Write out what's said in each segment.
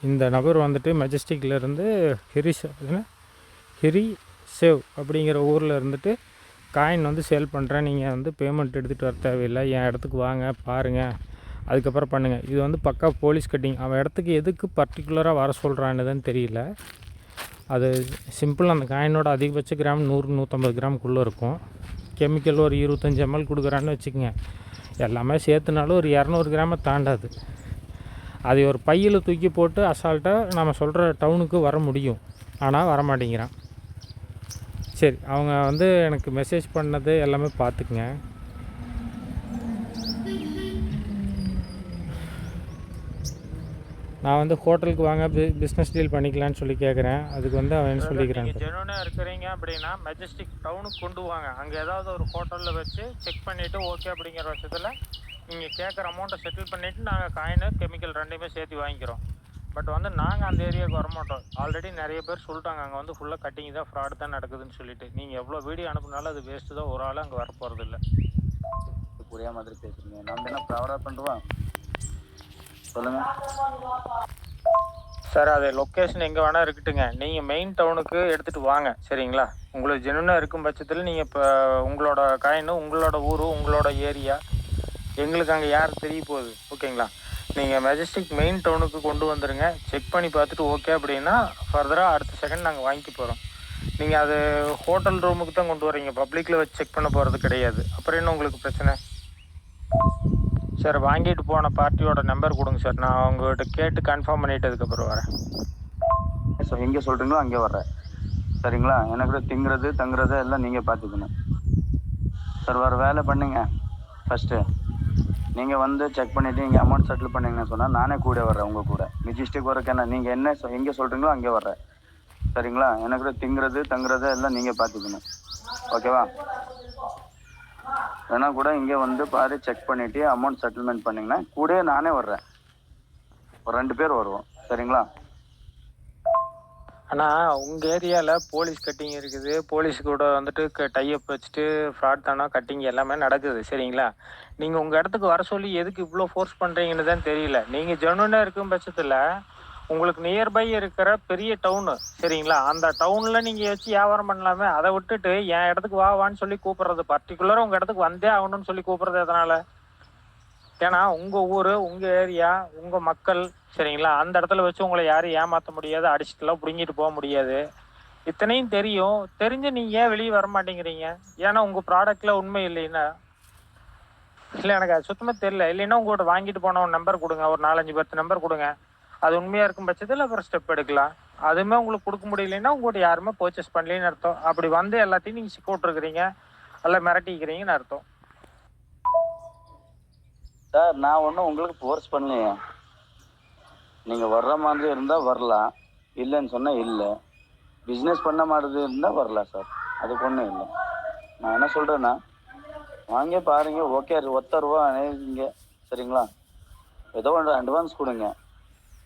இந்த நபர் வந்துட்டு மெஜஸ்டிக்லேருந்து ஹிரி சேவ் அப்படிங்கிற ஊரில் இருந்துட்டு காயின் வந்து சேல் பண்ணுறேன், நீங்கள் வந்து பேமெண்ட் எடுத்துகிட்டு வர தேவையில்லை, என் இடத்துக்கு வாங்க பாருங்கள் அதுக்கப்புறம் பண்ணுங்கள். இது வந்து பக்கா போலீஸ் கட்டிங். அவன் இடத்துக்கு எதுக்கு பர்டிகுலராக வர சொல்கிறான்னுதான் தெரியல. அது சிம்பிள். அந்த காயினோட அதிகபட்ச கிராம் 100-150 கிராமுக்குள்ளே இருக்கும். கெமிக்கல் ஒரு 25 ml கொடுக்குறான்னு வச்சுக்கோங்க. எல்லாமே சேர்த்துனாலும் ஒரு 200 கிராமை தாண்டாது. அதை ஒரு பையில் தூக்கி போட்டு அசால்ட்டாக நம்ம சொல்கிற டவுனுக்கு வர முடியும், ஆனால் வரமாட்டேங்கிறான். சரி, அவங்க வந்து எனக்கு மெசேஜ் பண்ணது எல்லாமே பார்த்துக்குங்க. நான் வந்து ஹோட்டலுக்கு வாங்க பிஸ்னஸ் டீல் பண்ணிக்கலான்னு சொல்லி கேட்குறேன். அதுக்கு வந்து அவன் என்ன சொல்லிக்கிறான், ஜெனுவனாக இருக்கிறீங்க அப்படின்னா மெஜஸ்டிக் டவுனுக்கு கொண்டு வாங்க. அங்கே ஏதாவது ஒரு ஹோட்டலில் வச்சு செக் பண்ணிவிட்டு ஓகே அப்படிங்கிற பட்சத்தில் நீங்கள் கேட்குற அமௌண்ட்டை செட்டில் பண்ணிவிட்டு நாங்கள் காயின் கெமிக்கல் ரெண்டையுமே சேர்த்து வாங்கிக்கிறோம். பட் வந்து நாங்கள் அந்த ஏரியாவுக்கு வரமாட்டோம். ஆல்ரெடி நிறைய பேர் சொல்லிட்டாங்க அங்கே வந்து ஃபுல்லாக கட்டிங் தான், ஃப்ராடு தான் நடக்குதுன்னு சொல்லிட்டு. நீங்கள் எவ்வளோ வீடியோ அனுப்புனாலும் அது வேஸ்ட்டு தான், ஒரு ஆள் அங்கே வர போகிறது இல்லை. புரியா மாதிரி பேசுகிறீங்க. நம்ம என்ன ப்ராடாக பண்ணுறோம் சொல்லுங்கள் சார். அது லொக்கேஷன் எங்கே வேணால் இருக்கட்டுங்க, நீங்கள் மெயின் டவுனுக்கு எடுத்துகிட்டு வாங்க சரிங்களா. உங்களுக்கு ஜெனுவனாக இருக்கும் பட்சத்தில் நீங்கள் இப்போ உங்களோட காயின், உங்களோட ஊர், உங்களோட ஏரியா, எங்களுக்கு அங்கே யார் தெரிய போகுது, ஓகேங்களா. நீங்கள் மெஜஸ்டிக் மெயின் டவுனுக்கு கொண்டு வந்துடுங்க. செக் பண்ணி பார்த்துட்டு ஓகே அப்படின்னா ஃபர்தராக அடுத்த செகண்ட் நாங்கள் வாங்கி போகிறோம். நீங்கள் அது ஹோட்டல் ரூமுக்கு தான் கொண்டு வரீங்க, பப்ளிக்கில் வச்சு செக் பண்ண போகிறது கிடையாது. அப்புறம் என்ன உங்களுக்கு பிரச்சனை சார்? வாங்கிட்டு போன பார்ட்டியோட நம்பர் கொடுங்க சார், நான் அவங்ககிட்ட கேட்டு கன்ஃபார்ம் பண்ணிட்டதுக்கப்புறம் வரேன். ஸோ எங்கே சொல்கிறீங்களோ அங்கே வர்றேன் சரிங்களா. எனக்கு திங்கிறது தங்குறது எல்லாம் நீங்கள் பார்த்துக்கணும் சார். வர வேலை பண்ணுங்க. ஃபஸ்ட்டு நீங்கள் வந்து செக் பண்ணிவிட்டு நீங்கள் அமௌண்ட் செட்டில் பண்ணிங்கன்னு சொன்னால் நானே கூட வர்றேன் உங்கள் கூட. மெஜஸ்டிக் வரக்கு என்ன, நீங்கள் என்ன எங்கே சொல்கிறீங்களோ அங்கே வர்றேன் சரிங்களா. எனக்கு திங்கிறது தங்குறது எல்லாம் நீங்கள் பார்த்துக்கணும், ஓகேவா. வேணா கூட இங்கே வந்து பாரு செக் பண்ணிவிட்டு அமௌண்ட் செட்டில்மெண்ட் பண்ணிங்கன்னா கூட நானே வர்றேன். ஒரு 2 பேர் வருவோம் சரிங்களா. ஆனால் உங்கள் ஏரியாவில் போலீஸ் கட்டிங் இருக்குது, போலீஸ் கூட வந்துட்டு டைஅப் வச்சுட்டு ஃப்ராட் தானா கட்டிங் எல்லாமே நடக்குது சரிங்களா. நீங்கள் உங்கள் இடத்துக்கு வர சொல்லி எதுக்கு இவ்வளோ ஃபோர்ஸ் பண்ணுறீங்கன்னு தான் தெரியல. நீங்கள் ஜெனுவனாக இருக்கும் பட்சத்தில் உங்களுக்கு நியர்பை இருக்கிற பெரிய டவுனு சரிங்களா, அந்த டவுனில் நீங்கள் வச்சு வியாபாரம் பண்ணலாமே. அதை விட்டுட்டு என் இடத்துக்கு வான்னு சொல்லி கூப்பிட்றது, பர்டிகுலராக உங்கள் இடத்துக்கு வந்தே ஆகணும்னு சொல்லி கூப்பிட்றது எதனால்? ஏன்னா உங்கள் ஊர், உங்கள் ஏரியா, உங்கள் மக்கள் சரிங்களா, அந்த இடத்துல வச்சு உங்களை யாரும் ஏமாற்ற முடியாது, அடிச்சுட்டுலாம் பிடுங்கிட்டு போக முடியாது. இத்தனையும் தெரியும், தெரிஞ்சு நீங்கள் ஏன் வெளியே வர மாட்டேங்கிறீங்க? ஏன்னா உங்கள் ப்ராடக்டில் உண்மை இல்லைன்னா இல்லை, எனக்கு அது சுத்தமாக தெரியல. இல்லைன்னா உங்கள்கிட்ட வாங்கிட்டு போன ஒரு நம்பர் கொடுங்க, ஒரு 4-5-10 நம்பர் கொடுங்க. அது உண்மையாக இருக்கும் பட்சத்தில் அப்புறம் ஸ்டெப் எடுக்கலாம். அதுவுமே உங்களுக்கு கொடுக்க முடியலைன்னா உங்கள்கிட்ட யாருமே பர்ச்சேஸ் பண்ணலன்னு அர்த்தம். அப்படி வந்து எல்லாத்தையும் நீங்கள் சிக்க விட்ருக்குறீங்க, நல்லா மிரட்டிக்கிறீங்கன்னு அர்த்தம். சார் நான் ஒன்றும் உங்களுக்கு ஃபோர்ஸ் பண்ணலையே. நீங்கள் வர்ற மாதிரி இருந்தால் வரலாம், இல்லைன்னு சொன்னால் இல்லை. பிஸ்னஸ் பண்ண மாதிரி இருந்தால் வரலாம் சார், அதுக்கு ஒன்றும் இல்லை. நான் என்ன சொல்கிறேன்னா வாங்க பாருங்க, ஓகே ஒத்தருவா அனுப்புங்க சரிங்களா. ஏதோ ஒன்று அட்வான்ஸ் கொடுங்க,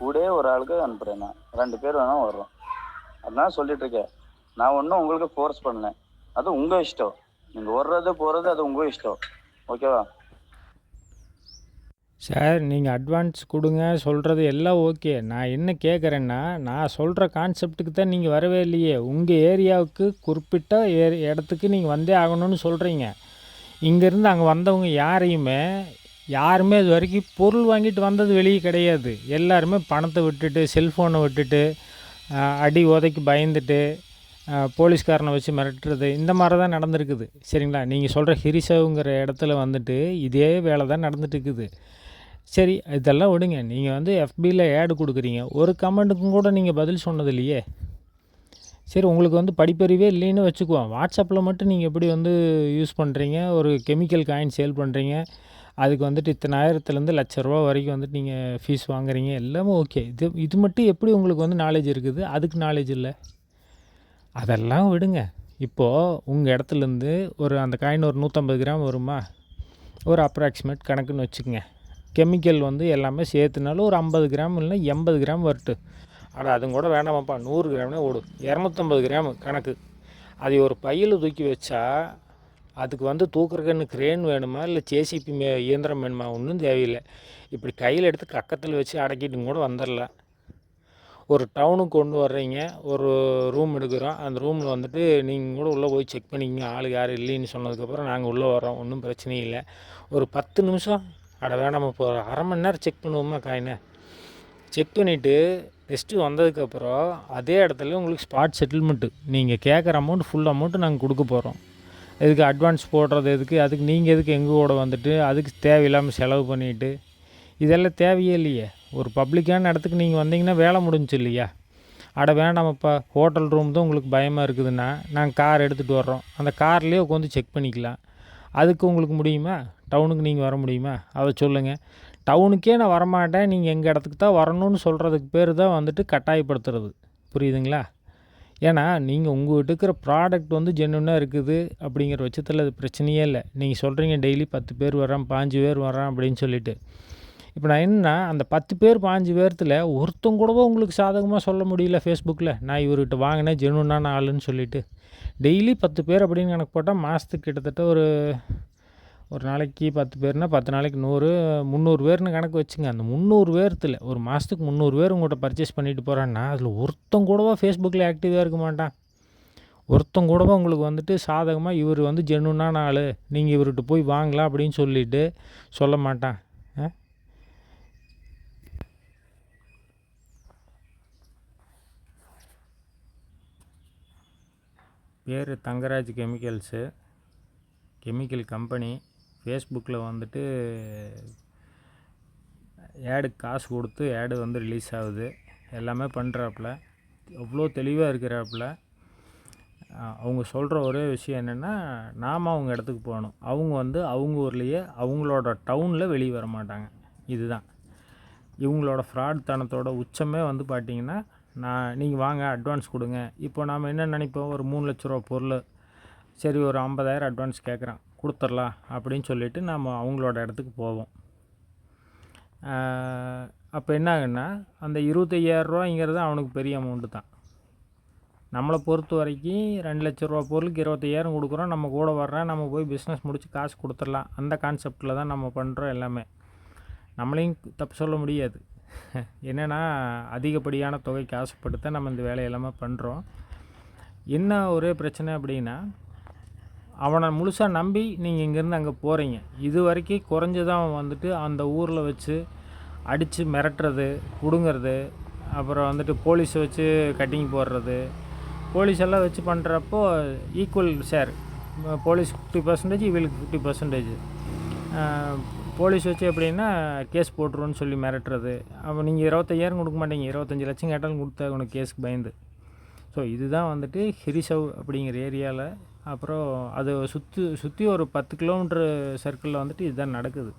கூட ஒரு ஆளுக்கு அனுப்புகிறேன். நான் 2 பேர் வேணால் வர்றோம். அதனால சொல்லிகிட்ருக்கேன். நான் ஒன்றும் உங்களுக்கு ஃபோர்ஸ் பண்ணல, அது உங்கள் இஷ்டம். நீங்கள் வர்றது போகிறது அது உங்கள் இஷ்டம், ஓகேவா. சார், நீங்கள் அட்வான்ஸ் கொடுங்க சொல்கிறது எல்லாம் ஓகே. நான் என்ன கேட்குறேன்னா, நான் சொல்கிற கான்செப்ட்டுக்கு தான் நீங்கள் வரவே இல்லையே. உங்கள் ஏரியாவுக்கு குறிப்பிட்ட இடத்துக்கு நீங்கள் வந்தே ஆகணும்னு சொல்கிறீங்க. இங்கேருந்து அங்கே வந்தவங்க யாருமே இது வரைக்கும் பொருள் வாங்கிட்டு வந்தது வெளியே கிடையாது. எல்லாருமே பணத்தை விட்டுட்டு, செல்ஃபோனை விட்டுட்டு, அடி உதைக்கு பயந்துட்டு, போலீஸ்காரனை வச்சு மிரட்டுறது, இந்த மாதிரி தான் நடந்துருக்குது சரிங்களா. நீங்கள் சொல்கிற ஹிரிசவுங்கிற இடத்துல வந்துட்டு இதே வேலை தான் நடந்துட்டுருக்குது. சரி, இதெல்லாம் விடுங்க. நீங்கள் வந்து எஃபியில் ஆடு கொடுக்குறீங்க, ஒரு கமெண்ட்டுக்கும் கூட நீங்கள் பதில் சொன்னது இல்லையே. சரி, உங்களுக்கு வந்து படிப்பறிவே இல்லைன்னு வச்சுக்குவோம். வாட்ஸ்அப்பில் மட்டும் நீங்கள் எப்படி வந்து யூஸ் பண்ணுறீங்க, ஒரு கெமிக்கல் காயின் சேல் பண்ணுறீங்க, அதுக்கு வந்துட்டு இத்தனை ஆயிரத்துலேருந்து ₹1,00,000 வரைக்கும் வந்துட்டு நீங்கள் ஃபீஸ் வாங்குறீங்க, எல்லாமே ஓகே. இது மட்டும் எப்படி உங்களுக்கு வந்து நாலேஜ் இருக்குது, அதுக்கு நாலேஜ் இல்லை? அதெல்லாம் விடுங்க. இப்போது உங்கள் இடத்துலேருந்து ஒரு அந்த காயின் ஒரு 150 கிராம் வருமா, ஒரு அப்ராக்சிமேட் கணக்குன்னு வச்சுக்கோங்க. கெமிக்கல் வந்து எல்லாமே சேர்த்துனாலும் ஒரு 50 கிராம் இல்லைன்னா 80 கிராம் வரட்டு. ஆனால் அதுவும் கூட வேணாமாப்பா, 100 கிராம்னே ஓடும். 250 கிராம் கணக்கு. அதை ஒரு பையில் தூக்கி வச்சா அதுக்கு வந்து தூக்குறதுன்னு கிரேன் வேணுமா, இல்லை ஜேசிபி இயந்திரம் வேணுமா? ஒன்றும் தேவையில்லை. இப்படி கையில் எடுத்து கக்கத்தில் வச்சு அடக்கிட்டு கூட வந்துடலாம். ஒரு டவுனுக்கு கொண்டு வர்றீங்க, ஒரு ரூம் எடுக்கிறோம். அந்த ரூமில் வந்துட்டு நீங்கள் கூட உள்ளே போய் செக் பண்ணிக்கங்க, ஆள் யாரும் இல்லைன்னு சொன்னதுக்கப்புறம் நாங்கள் உள்ளே வர்றோம், ஒன்றும் பிரச்சனையும் இல்லை. ஒரு 10 நிமிஷம் அட வேணாம், இப்போ ஒரு அரை மணி நேரம் செக் பண்ணுவோமா காயினை, செக் பண்ணிவிட்டு நெக்ஸ்ட்டு வந்ததுக்கப்புறம் அதே இடத்துல உங்களுக்கு ஸ்பாட் செட்டில்மெண்ட்டு, நீங்கள் கேட்குற அமௌண்ட் ஃபுல் அமௌண்ட்டு நாங்கள் கொடுக்க போகிறோம். எதுக்கு அட்வான்ஸ் போடுறது எதுக்கு, அதுக்கு நீங்கள் எதுக்கு எங்கள் கூட வந்துட்டு அதுக்கு தேவையில்லாமல் செலவு பண்ணிவிட்டு, இதெல்லாம் தேவையே இல்லையே. ஒரு பப்ளிக்கான இடத்துக்கு நீங்கள் வந்தீங்கன்னா வேலை முடிஞ்சிச்சு இல்லையா. அட வேண்டாமப்பா, ஹோட்டல் ரூம் தான் உங்களுக்கு பயமாக இருக்குதுன்னா நாங்கள் கார் எடுத்துகிட்டு வர்றோம், அந்த கார்லேயே உட்காந்து செக் பண்ணிக்கலாம். அதுக்கு உங்களுக்கு முடியுமா? டவுனுக்கு நீங்கள் வர முடியுமா? அதை சொல்லுங்கள். டவுனுக்கே நான் வரமாட்டேன், நீங்கள் எங்கள் இடத்துக்கு தான் வரணும்னு சொல்கிறதுக்கு பேர் தான் வந்துட்டு கட்டாயப்படுத்துறது. புரியுதுங்களா? ஏன்னா நீங்கள் உங்கள்கிட்ட இருக்கிற ப்ராடக்ட் வந்து ஜென்யூனாக இருக்குது அப்படிங்கிற பட்சத்தில் அது பிரச்சனையே இல்லை. நீங்கள் சொல்கிறீங்க டெய்லி 10 பேர் வர்றான், 5 பேர் வர்றான் அப்படின்னு சொல்லிட்டு. இப்போ நான் என்னன்னா, அந்த 10 பேர் 5 பேர்த்தில் ஒருத்தங்க கூடவோ உங்களுக்கு சாதகமாக சொல்ல முடியல ஃபேஸ்புக்கில், நான் இவர்கிட்ட வாங்கினேன் ஜென்யூனான ஆளுன்னு சொல்லிவிட்டு. டெய்லி 10 பேர் அப்படின்னு கணக்கு போட்டால் மாதத்துக்கு கிட்டத்தட்ட ஒரு நாளைக்கு 10 பேர்னா 10 நாளைக்கு 100, 300 பேர்னு கணக்கு வச்சுங்க. அந்த 300 பேர்த்தில் ஒரு மாதத்துக்கு 300 பேர் உங்கள்கிட்ட பர்ச்சேஸ் பண்ணிட்டு போகிறான்னா அதில் ஒருத்தங்க கூடவா ஃபேஸ்புக்கில் ஆக்டிவாக இருக்க மாட்டான். ஒருத்தங்க கூடவா உங்களுக்கு வந்துட்டு சாதகமாக இவர் வந்து ஜென்யூனான ஆள், நீங்கள் இவர்கிட்ட போய் வாங்கலாம் அப்படின்னு சொல்லிட்டு சொல்ல மாட்டான். பேர் தங்கராஜ் கெமிக்கல்ஸு, கெமிக்கல் கம்பெனி. ஃபேஸ்புக்கில் வந்துட்டு ஆடுக்கு காசு கொடுத்து ஆடு வந்து ரிலீஸ் ஆகுது, எல்லாமே பண்ணுறாப்புல, அவ்வளோ தெளிவாக இருக்கிறாப்புல. அவங்க சொல்கிற ஒரே விஷயம் என்னென்னா, நாம் அவங்க இடத்துக்கு போகணும், அவங்க வந்து அவங்க ஊர்லேயே அவங்களோட டவுனில் வெளியே வர மாட்டாங்க. இதுதான் இவங்களோட ஃப்ராட் தனத்தோட உச்சமே வந்து பார்த்திங்கன்னா, நீங்கள் வாங்க அட்வான்ஸ் கொடுங்க. இப்போ நாம் என்ன நினைப்போம், ஒரு 3 லட்ச ரூபா பொருள், சரி ஒரு 50,000 அட்வான்ஸ் கேட்குறான், கொடுத்துடலாம் அப்படின்னு சொல்லிவிட்டு நாம் அவங்களோட இடத்துக்கு போவோம். அப்போ என்ன ஆகுன்னா, அந்த 25,000 அவனுக்கு பெரிய அமௌண்ட்டு தான். நம்மளை பொறுத்த வரைக்கும் 2 லட்ச ரூபா பொருளுக்கு 25,000 கொடுக்குறோம், நம்ம கூட வர்றேன், நம்ம போய் பிஸ்னஸ் முடித்து காசு கொடுத்துடலாம், அந்த கான்செப்டில் தான் நம்ம பண்ணுறோம் எல்லாமே. நம்மளையும் தப்பு சொல்ல முடியாது. என்னென்னா, அதிகப்படியான தொகைக்கு ஆசைப்பட்டு தான் நம்ம இந்த வேலையெல்லாமே பண்ணுறோம். என்ன ஒரே பிரச்சனை அப்படின்னா, அவனை முழுசாக நம்பி நீங்கள் இங்கேருந்து அங்கே போகிறீங்க. இது வரைக்கும் குறைஞ்சதான் அவன் வந்துட்டு அந்த ஊரில் வச்சு அடித்து மிரட்டுறது, பிடுங்கிறது, அப்புறம் வந்துட்டு போலீஸை வச்சு கட்டிங் போடுறது, போலீஸ் எல்லாம் வச்சு பண்ணுறப்போ ஈக்குவல் ஷேர், போலீஸ் 50%, இவளுக்கு 50%. போலீஸ் வச்சு எப்படின்னா கேஸ் போட்டுருவோன்னு சொல்லி மிரட்டுறது. அப்போ நீங்கள் 25,000 கொடுக்க மாட்டீங்க, 25 லட்சம் கேட்டாலும் கொடுத்தா உனக்கு கேஸுக்கு பயந்து. ஸோ இதுதான் வந்துட்டு ஹிரிசவ் அப்படிங்கிற ஏரியாவில். அப்புறம் அதை சுற்றி ஒரு 10 கிலோமீட்ரு சர்க்கிளில் வந்துட்டு இதுதான் நடக்குது.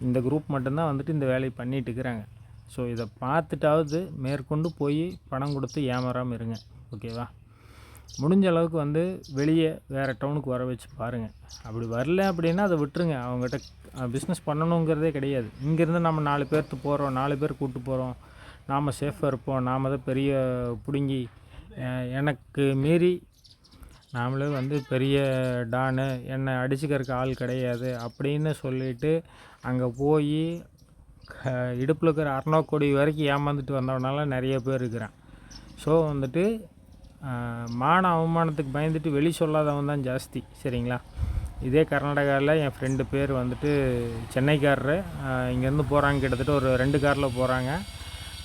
இந்த குரூப் மட்டும்தான் வந்துட்டு இந்த வேலையை பண்ணிகிட்டு இருக்கிறாங்க. ஸோ இதை பார்த்துட்டாவது மேற்கொண்டு போய் பணம் கொடுத்து ஏமாறாமல் இருங்க, ஓகேவா? முடிஞ்ச அளவுக்கு வந்து வெளியே வேறு டவுனுக்கு வர வச்சு பாருங்கள். அப்படி வரல அப்படின்னா அதை விட்டுருங்க, அவங்ககிட்ட பிஸ்னஸ் பண்ணணுங்கிறதே கிடையாது. இங்கேருந்து நம்ம 4 பேர்த்து போகிறோம், 4 பேர் கூப்பிட்டு போகிறோம், நாம் சேஃபாக இருப்போம், நாம் தான் பெரிய பிடுங்கி எனக்கு மீறி நாமளே வந்து பெரிய டானு, என்னை அடிச்சுக்கிறதுக்கு ஆள் கிடையாது அப்படின்னு சொல்லிவிட்டு அங்கே போய் இடுப்பில் இருக்கிற 600 கோடி வரைக்கும் ஏமாந்துட்டு வந்தவனால நிறைய பேர் இருக்கிறான். ஸோ வந்துட்டு மான அவமானத்துக்கு பயந்துட்டு வெளி சொல்லாதவன் தான் ஜாஸ்தி, சரிங்களா? இதே கர்நாடகாவில் என் ஃப்ரெண்டு பேர் வந்துட்டு சென்னைக்காரரு, இங்கேருந்து போகிறாங்க, கிட்டத்தட்ட ஒரு 2 காரில் போகிறாங்க.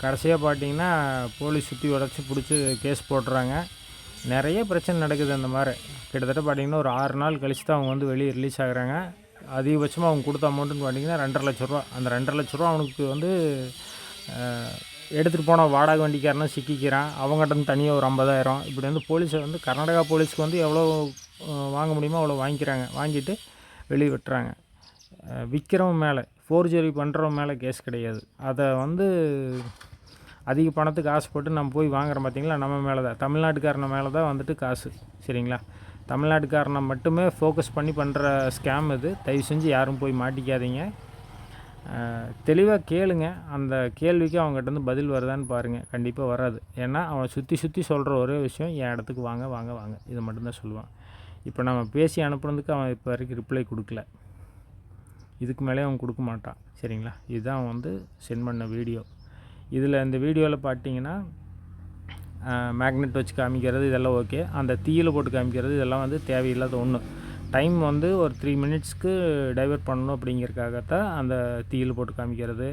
கடைசியாக பார்த்தீங்கன்னா போலீஸ் சுற்றி உடச்சி பிடிச்சி கேஸ் போட்டுறாங்க. நிறைய பிரச்சனை நடக்குது அந்த மாதிரி. கிட்டத்தட்ட பார்த்திங்கன்னா ஒரு 6 நாள் கழிச்சு தான் அவங்க வந்து வெளியே ரிலீஸ் ஆகுறாங்க. அதிகபட்சமாக அவங்க கொடுத்த அமௌண்ட்டுன்னு பார்த்திங்கன்னா 2.5 லட்ச ரூபா. அந்த 2.5 லட்ச ரூபா அவனுக்கு வந்து எடுத்துகிட்டு போன வாடகை வண்டிக்காரனா சிக்கிக்கிறான், அவங்ககிட்ட தனியாக ஒரு 50,000. இப்படி வந்து போலீஸை வந்து கர்நாடகா போலீஸ்க்கு வந்து எவ்வளோ வாங்க முடியுமோ அவ்வளோ வாங்கிக்கிறாங்க, வாங்கிட்டு வெளியே விட்டுறாங்க. விற்கிறவன் மேலே, ஃபோர்ஜரி பண்ணுறவன் மேலே கேஸ் கிடையாது. அதை வந்து அதிக பணத்துக்கு ஆசைப்பட்டு நம்ம போய் வாங்குறோம் பார்த்திங்களா, நம்ம மேலே தான், தமிழ்நாட்டுக்காரனை மேலே தான் வந்துட்டு காசு, சரிங்களா? தமிழ்நாட்டுக்காரனை மட்டுமே ஃபோக்கஸ் பண்ணி பண்ணுற ஸ்கேம் இது. தயவு செஞ்சு யாரும் போய் மாட்டிக்காதீங்க. தெளிவாக கேளுங்க, அந்த கேள்விக்கு அவங்ககிட்ட பதில் வருதான்னு பாருங்கள். கண்டிப்பாக வராது. ஏன்னா அவன் சுற்றி சொல்கிற ஒரே விஷயம், என் இடத்துக்கு வாங்க வாங்க வாங்க, இதை மட்டும்தான் சொல்லுவான். இப்போ நம்ம பேசி அனுப்புனதுக்கு அவன் இப்போ வரைக்கும் ரிப்ளை கொடுக்கல, இதுக்கு மேலே அவன் கொடுக்க மாட்டான், சரிங்களா? இதுதான் அவன் வந்து சென்ட் பண்ண வீடியோ. இதில் இந்த வீடியோவில் பார்த்தீங்கன்னா மேக்னெட் வச்சு காமிக்கிறது இதெல்லாம் ஓகே. அந்த தீயில் போட்டு காமிக்கிறது இதெல்லாம் வந்து தேவையில்லாத ஒன்று. டைம் வந்து ஒரு 3 மினிட்ஸ்க்கு டைவர்ட் பண்ணணும் அப்படிங்கிறதுக்காகத்தான் அந்த தீயில் போட்டு காமிக்கிறது,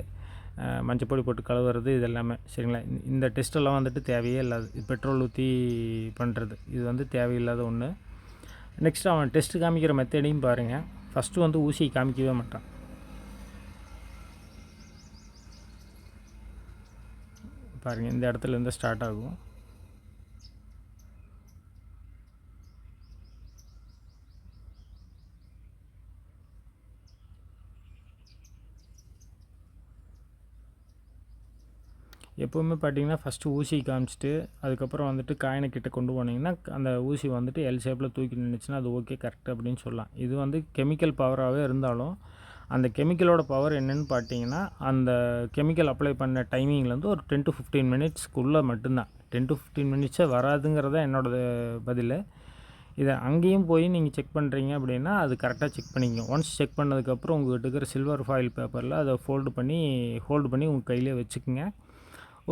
மஞ்சப்பொடி போட்டு கழுவுறது இது எல்லாமே. சரிங்களா? இந்த டெஸ்ட்டெல்லாம் வந்துட்டு தேவையே இல்லாது. பெட்ரோல் ஊற்றி பண்ணுறது இது வந்து தேவையில்லாத ஒன்று. நெக்ஸ்ட்டு அவன் டெஸ்ட்டு காமிக்கிற மெத்தடையும் பாருங்கள். ஃபஸ்ட்டு வந்து ஊசியை காமிக்கவே மாட்டான். பாருங்கள், இந்த இடத்துலேருந்து ஸ்டார்ட் ஆகும். எப்போவுமே பார்த்தீங்கன்னா ஃபஸ்ட்டு ஊசி காமிச்சிட்டு அதுக்கப்புறம் வந்துட்டு காயினை கிட்ட கொண்டு போனீங்கன்னா அந்த ஊசி வந்துட்டு எல் ஷேப்பில் தூக்கி நின்றுச்சுன்னா அது ஓகே கரெக்ட் அப்படின்னு சொல்லலாம். இது வந்து கெமிக்கல் பவராகவே இருந்தாலும் அந்த கெமிக்கலோட பவர் என்னென்னு பார்த்தீங்கன்னா அந்த கெமிக்கல் அப்ளை பண்ண டைமிங்லேருந்து ஒரு 10 to 15 மினிட்ஸ்க்குள்ளே மட்டும்தான். 10 to 15 மினிட்ஸே வராதுங்கிறத என்னோடய பதில். இதை அங்கேயும் போய் நீங்கள் செக் பண்ணுறீங்க அப்படின்னா அது கரெக்டாக செக் பண்ணிக்கங்க. ஒன்ஸ் செக் பண்ணதுக்கப்புறம் உங்கள்கிட்ட இருக்கிற சில்வர் ஃபாயில் பேப்பரில் அதை ஹோல்டு பண்ணி உங்கள் கையிலே வச்சுக்கோங்க.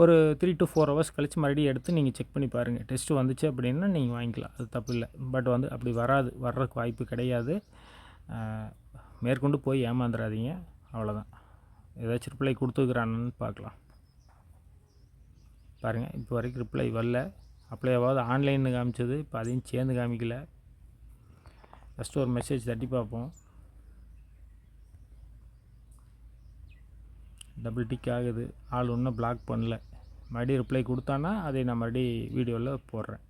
ஒரு 3 to 4 ஹவர்ஸ் கழித்து மறுபடியும் எடுத்து நீங்கள் செக் பண்ணி பாருங்கள். டெஸ்ட்டு வந்துச்சு அப்படின்னா நீங்கள் வாங்கிக்கலாம், அது தப்பு இல்லை. பட் வந்து அப்படி வர்றதுக்கு வாய்ப்பு கிடையாது. மேற்கொண்டு போய் ஏமாந்துடாதீங்க, அவ்வளோதான். ஏதாச்சும் ரிப்ளை கொடுத்துருக்குறான்னு பார்க்கலாம். பாருங்கள், இப்போ வரைக்கும் ரிப்ளை வரல. அப்ளையாவது ஆன்லைன்னு காமிச்சது, இப்போ அதையும் சேர்ந்து காமிக்கல. ஃபஸ்ட்டு ஒரு மெசேஜ் தட்டி பார்ப்போம். டபுள் டிக் ஆகுது, ஆள் ஒன்றும் பிளாக் பண்ணல. மறுபடியும் ரிப்ளை கொடுத்தானா அதை நான் மறுபடியும் வீடியோவில் போடுறேன்.